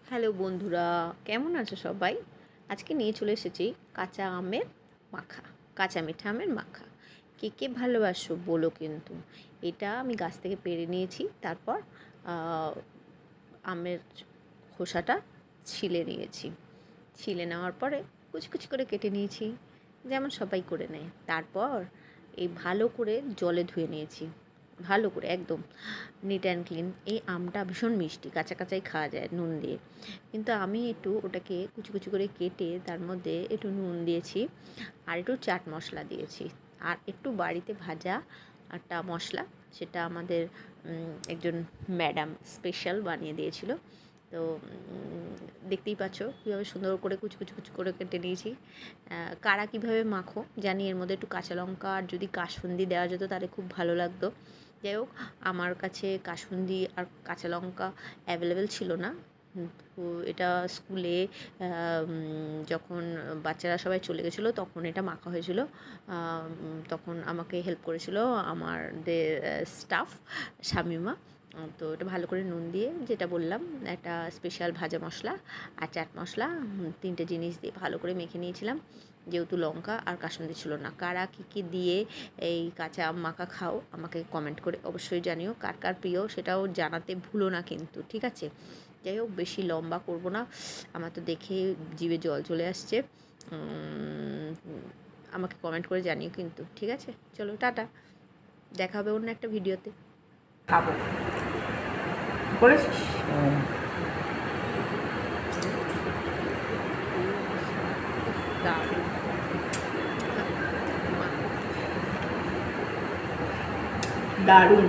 Hello বন্ধুরা, কেমন আছো সবাই? আজকে নিয়ে চলে এসেছি কাঁচা আমের মাখা, কাঁচা মিঠা আমের মাখা। কে কে ভালোবাসো বলো কিন্তু। এটা আমি গাছ থেকে পেড়ে নিয়েছি, তারপর আমের খোসাটা ছিলে নিয়েছি। ছিলে নেওয়ার পরে কুচি কুচি করে কেটে নিয়েছি, যেমন সবাই করে নেয়। তারপর এই ভালো করে জলে ধুয়ে নিয়েছি, ভালো করে একদম নিট অ্যান্ড ক্লিন। এই আমটা ভীষণ মিষ্টি, কাঁচা কাঁচাই খাওয়া যায় নুন দিয়ে, কিন্তু আমি একটু ওটাকে কুচি কুচি করে কেটে তার মধ্যে একটু নুন দিয়েছি, আর একটু চাট মশলা দিয়েছি, আর একটু বাড়িতে ভাজা একটা মশলা, সেটা আমাদের একজন ম্যাডাম স্পেশাল বানিয়ে দিয়েছিল। তো দেখতেই পাচ্ছ কীভাবে সুন্দর করে কুচি কুচি কুচি করে কেটে নিয়েছি। কারা কীভাবে মাখো জানি, এর মধ্যে একটু কাঁচা লঙ্কা আর যদি কাসুন্দি দেওয়া যেত তাহলে খুব ভালো লাগতো। যাই হোক, আমার কাছে কাসুন্দি আর কাঁচা লঙ্কা অ্যাভেলেবেল ছিল না। তো এটা স্কুলে যখন বাচ্চারা সবাই চলে গেছিলো তখন এটা মাখা হয়েছিল। তখন আমাকে হেল্প করেছিল আমাদের স্টাফ শামিমা। তো এটা ভালো করে নুন দিয়ে, যেটা বললাম, একটা স্পেশাল ভাজা মশলা আর চাট মশলা, তিনটে জিনিস দিয়ে ভালো করে মেখে নিয়েছিলাম। যেহেতু লঙ্কা আর কাসুন্দি ছিল না। কারা কী কী দিয়ে এই কাঁচা আম মাখা খাও আমাকে কমেন্ট করে অবশ্যই জানিও। কার কার প্রিয় সেটাও জানাতে ভুলো না কিন্তু, ঠিক আছে? যাই হোক, বেশি লম্বা করব না, আমার তো দেখে জিভে জল চলে আসছে। আমাকে কমেন্ট করে জানিও কিন্তু, ঠিক আছে? চলো টাটা, দেখা হবে অন্য একটা ভিডিওতে। খাবো করেছিস? দারুণ দারুণ।